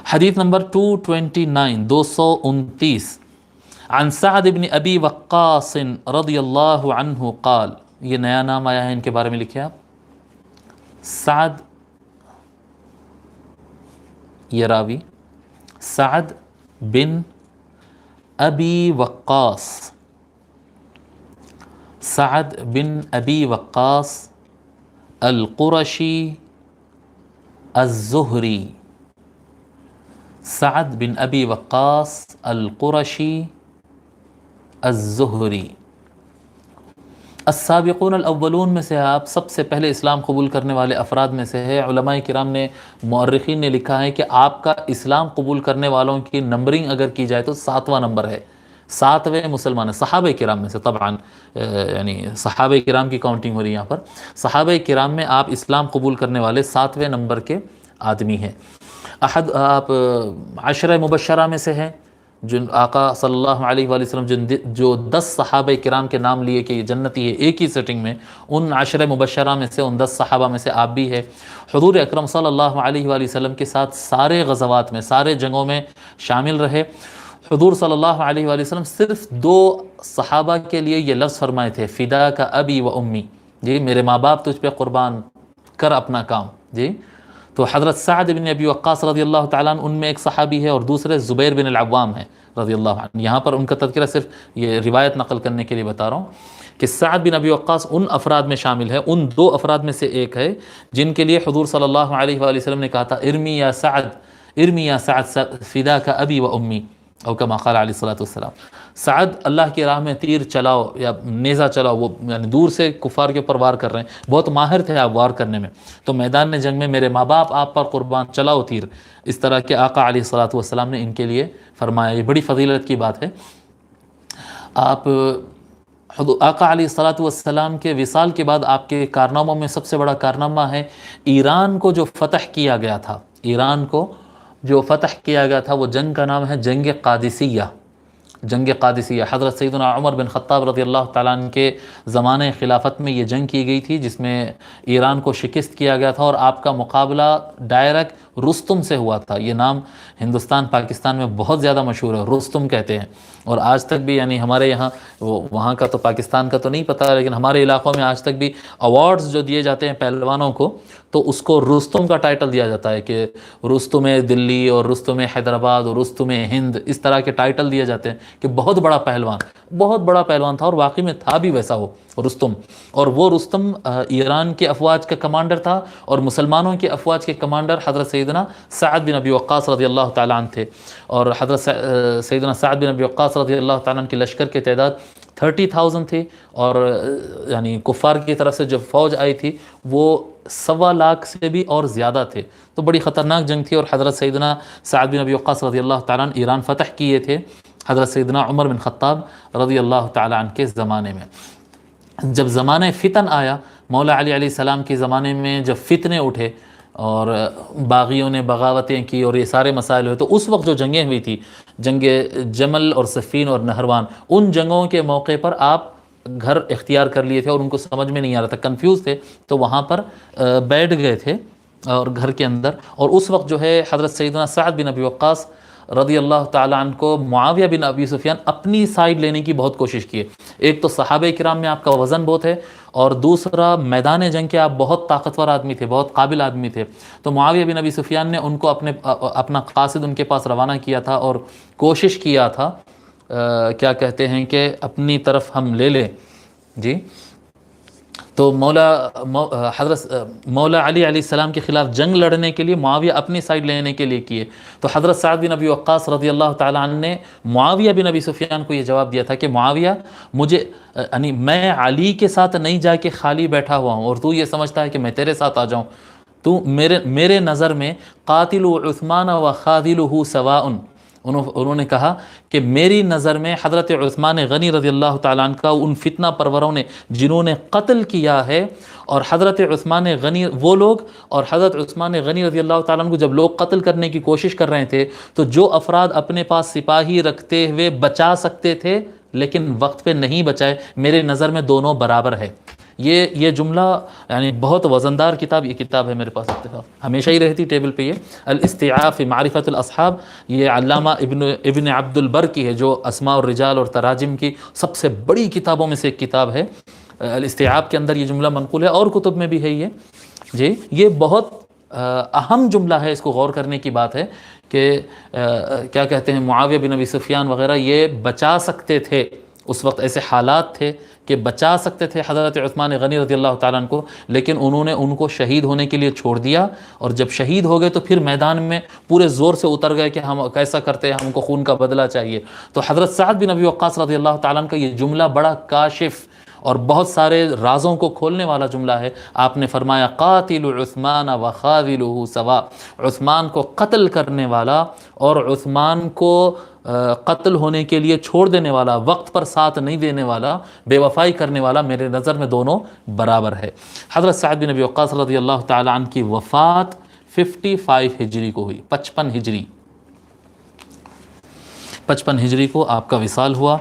حدیث نمبر 229 229 عن سعد بن ابی وقاص رضی اللہ عنہ قال، یہ نیا نام آیا ہے، ان کے بارے میں لکھیں آپ، سعد، یہ راوی سعد بن ابی وقاص، سعد بن ابی وقاص القرشی الزہری، سعد بن ابی وقاص القرشی الزہری، السابقون الاولون میں سے آپ، سب سے پہلے اسلام قبول کرنے والے افراد میں سے ہے۔ علماء کرام نے، مورخین نے لکھا ہے کہ آپ کا اسلام قبول کرنے والوں کی نمبرنگ اگر کی جائے تو 7واں نمبر ہے، 7ویں مسلمان ہے صحابہ کرام میں سے، طبعاً یعنی صحابہ کرام کی کاؤنٹنگ ہو رہی ہے یہاں پر، صحابہ کرام میں آپ اسلام قبول کرنے والے 7ویں نمبر کے آدمی ہیں۔ آپ 10 مبشرہ میں سے ہیں، جن آقا صلی اللہ علیہ وآلہ وسلم جو 10 صحابہ کرام کے نام لیے کہ یہ جنتی ہے ایک ہی سیٹنگ میں، ان 10 مبشرہ میں سے، ان 10 صحابہ میں سے آپ بھی ہے۔ حضور اکرم صلی اللہ علیہ وآلہ وسلم کے ساتھ سارے غزوات میں، سارے جنگوں میں شامل رہے۔ حضور صلی اللہ علیہ وآلہ وسلم صرف 2 صحابہ کے لیے یہ لفظ فرمائے تھے، فدا کا ابی و امی، جی میرے ماں باپ تجھ پہ قربان کر اپنا کام، جی۔ تو حضرت سعد بن ابی وقاص رضی اللہ تعالیٰ عنہ ان میں ایک صحابی ہے، اور دوسرے زبیر بن العوام ہیں رضی اللہ عنہ۔ یہاں پر ان کا تذکرہ صرف یہ روایت نقل کرنے کے لیے بتا رہا ہوں کہ سعد بن ابی وقاص ان افراد میں شامل ہے، ان 2 افراد میں سے ایک ہے جن کے لیے حضور صلی اللہ علیہ وآلہ وسلم نے کہا تھا ارمی یا سعد، ارمی یا سعد فدا کا ابی و امی، او کما قال علیہ الصلوۃ والسلام، سعد اللہ کی راہ میں تیر چلاؤ یا نیزہ چلاؤ، وہ یعنی دور سے کفار کے اوپر وار کر رہے ہیں، بہت ماہر تھے آپ وار کرنے میں، تو میدان جنگ میں میرے ماں باپ آپ پر قربان، چلاؤ تیر، اس طرح کے آقا علیہ الصلوۃ والسلام نے ان کے لیے فرمایا۔ یہ بڑی فضیلت کی بات ہے۔ آپ آقا علیہ الصلوۃ والسلام کے وصال کے بعد آپ کے کارناموں میں سب سے بڑا کارنامہ ہے ایران کو جو فتح کیا گیا تھا، ایران کو جو فتح کیا گیا تھا وہ جنگ کا نام ہے جنگ قادسیہ، جنگ قادسیہ۔ حضرت سیدنا عمر بن خطاب رضی اللہ تعالیٰ عنہ کے زمانہ خلافت میں یہ جنگ کی گئی تھی، جس میں ایران کو شکست کیا گیا تھا، اور آپ کا مقابلہ ڈائریکٹ رستم سے ہوا تھا۔ یہ نام ہندوستان پاکستان میں بہت زیادہ مشہور ہے، رستم کہتے ہیں، اور آج تک بھی یعنی ہمارے یہاں، وہاں کا تو پاکستان کا تو نہیں پتہ، لیکن ہمارے علاقوں میں آج تک بھی ایوارڈز جو دیے جاتے ہیں پہلوانوں کو، تو اس کو رستم کا ٹائٹل دیا جاتا ہے کہ رستم دلی اور رستم حیدرآباد اور رستم ہند، اس طرح کے ٹائٹل دیے جاتے ہیں کہ بہت بڑا پہلوان، بہت بڑا پہلوان تھا، اور واقعی میں تھا بھی ویسا وہ رستم۔ اور وہ رستم ایران کے افواج کا کمانڈر تھا، اور مسلمانوں کے افواج کے کمانڈر حضرت سیدنا سعد بن ابی وقاص رضی اللہ تعالیٰ عنہ تھے، اور حضرت سیدنا سعد بن ابی وقاص رضی اللہ تعالیٰ عنہ کی لشکر کی تعداد 30,000 تھی، اور یعنی کفار کی طرف سے جو فوج آئی تھی وہ 1.25 لاکھ سے بھی اور زیادہ تھے، تو بڑی خطرناک جنگ تھی۔ اور حضرت سیدنا سعد بن ابی وقاص رضی اللہ تعالیٰ عنہ ایران فتح کیے تھے حضرت سیدنا عمر بن خطاب رضی اللہ تعالیٰ عنہ کے زمانے میں۔ جب زمانہ فتن آیا، مولا علی علیہ السلام کے زمانے میں جب فتنے اٹھے اور باغیوں نے بغاوتیں کی اور یہ سارے مسائل ہوئے، تو اس وقت جو جنگیں ہوئی تھی، جنگ جمل اور صفین اور نہروان، ان جنگوں کے موقع پر آپ گھر اختیار کر لیے تھے، اور ان کو سمجھ میں نہیں آ رہا تھا، کنفیوز تھے، تو وہاں پر بیٹھ گئے تھے اور گھر کے اندر۔ اور اس وقت جو ہے حضرت سیدنا سعد بن ابی وقاص رضی اللہ تعالیٰ عنہ کو معاویہ بن ابی سفیان اپنی سائیڈ لینے کی بہت کوشش کی ہے۔ ایک تو صحابہ کرام میں آپ کا وزن بہت ہے، اور دوسرا میدان جنگ کے آپ بہت طاقتور آدمی تھے، بہت قابل آدمی تھے، تو معاویہ بن ابی سفیان نے ان کو اپنا قاصد ان کے پاس روانہ کیا تھا، اور کوشش کیا تھا کیا کہتے ہیں کہ اپنی طرف ہم لے لیں، جی۔ تو حضرت مولا علی علیہ السلام کے خلاف جنگ لڑنے کے لیے معاویہ اپنی سائڈ لینے کے لیے کیے، تو حضرت سعد بن ابی وقاص رضی اللہ تعالیٰ عنہ نے معاویہ بن ابی سفیان کو یہ جواب دیا تھا کہ معاویہ، مجھے یعنی میں علی کے ساتھ نہیں جا کے خالی بیٹھا ہوا ہوں، اور تو یہ سمجھتا ہے کہ میں تیرے ساتھ آ جاؤں، تو میرے نظر میں قاتل عثمان و خاذلہ سواء، انہوں نے کہا کہ میری نظر میں حضرت عثمان غنی رضی اللہ تعالیٰ عنہ کا ان فتنہ پروروں نے جنہوں نے قتل کیا ہے، اور حضرت عثمان غنی وہ لوگ، اور حضرت عثمان غنی رضی اللہ تعالیٰ عنہ کو جب لوگ قتل کرنے کی کوشش کر رہے تھے، تو جو افراد اپنے پاس سپاہی رکھتے ہوئے بچا سکتے تھے لیکن وقت پہ نہیں بچائے، میرے نظر میں دونوں برابر ہے، یہ جملہ یعنی بہت وزندار کتاب، یہ کتاب ہے میرے پاس اتفاق، ہمیشہ ہی رہتی ٹیبل پہ، یہ الاستیعاب فی معرفت الاصحاب، یہ علامہ ابن عبد البر کی ہے، جو اسماء الرجال اور تراجم کی سب سے بڑی کتابوں میں سے ایک کتاب ہے۔ الاستیعاب کے اندر یہ جملہ منقول ہے، اور کتب میں بھی ہے یہ جی۔ یہ بہت اہم جملہ ہے، اس کو غور کرنے کی بات ہے کہ کیا کہتے ہیں، معاویہ بن ابی سفیان وغیرہ یہ بچا سکتے تھے، اس وقت ایسے حالات تھے کہ بچا سکتے تھے حضرت عثمان غنی رضی اللہ تعالیٰ عنہ کو، لیکن انہوں نے ان کو شہید ہونے کے لیے چھوڑ دیا، اور جب شہید ہو گئے تو پھر میدان میں پورے زور سے اتر گئے کہ ہم کیسا کرتے ہیں، ہم کو خون کا بدلہ چاہیے۔ تو حضرت سعد بن ابی وقاص رضی اللہ تعالیٰ عنہ کا یہ جملہ بڑا کاشف اور بہت سارے رازوں کو کھولنے والا جملہ ہے۔ آپ نے فرمایا قاتل عثمان وخاذلہ سوا، عثمان کو قتل کرنے والا اور عثمان کو قتل ہونے کے لیے چھوڑ دینے والا، وقت پر ساتھ نہیں دینے والا، بے وفائی کرنے والا، میرے نظر میں دونوں برابر ہے۔ حضرت سعد بن ابی وقاص رضی اللہ تعالی عنہ کی وفات 55 ہجری کو ہوئی، 55 ہجری کو آپ کا وصال ہوا۔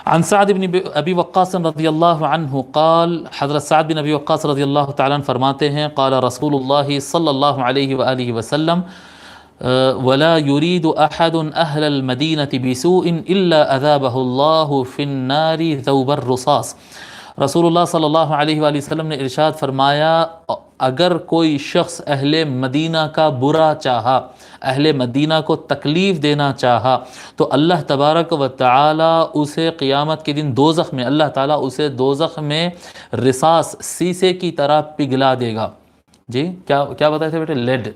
عن سعد بن ابی وقاص رضی اللہ عنہ قال، حضرت سعد بن ابی وقاص رضی اللہ تعالیٰ عنہ فرماتے ہیں قال رسول اللہ صلی اللہ علیہ وآلہ وسلم ولا يريد احد اهل المدینة بسوء الا اذابه اللہ فی النار ذوب الرصاص۔ رسول اللہ صلی اللہ علیہ وآلہ وسلم نے ارشاد فرمایا، اگر کوئی شخص اہل مدینہ کا برا چاہا، اہل مدینہ کو تکلیف دینا چاہا، تو اللہ تبارک و تعالی اسے قیامت کے دن دوزخ میں، اللہ تعالیٰ اسے دوزخ میں رصاص، سیسے کی طرح پگھلا دے گا۔ جی کیا بتائے تھے بیٹے؟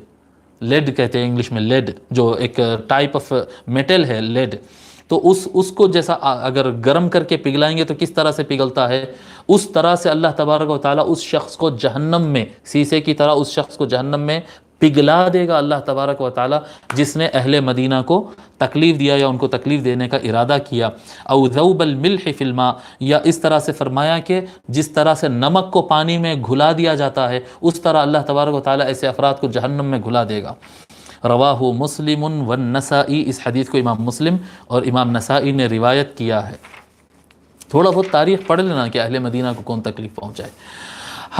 لیڈ کہتے ہیں انگلش میں، لیڈ جو ایک ٹائپ آف میٹل ہے، لیڈ، تو اس کو جیسا اگر گرم کر کے پگھلائیں گے تو کس طرح سے پگھلتا ہے، اس طرح سے اللہ تبارک و تعالیٰ اس شخص کو جہنم میں، سیسے کی طرح اس شخص کو جہنم میں پگھلا دے گا اللہ تبارک و تعالیٰ، جس نے اہل مدینہ کو تکلیف دیا یا ان کو تکلیف دینے کا ارادہ کیا۔ او ذوب الملح فی الماء، یا اس طرح سے فرمایا کہ جس طرح سے نمک کو پانی میں گھلا دیا جاتا ہے، اس طرح اللہ تبارک و تعالیٰ ایسے افراد کو جہنم میں گھلا دے گا۔ رواہ مسلم والنسائی، اس حدیث کو امام مسلم اور امام نسائی نے روایت کیا ہے۔ تھوڑا بہت تاریخ پڑھ لینا کہ اہل مدینہ کو کون تکلیف پہنچائے۔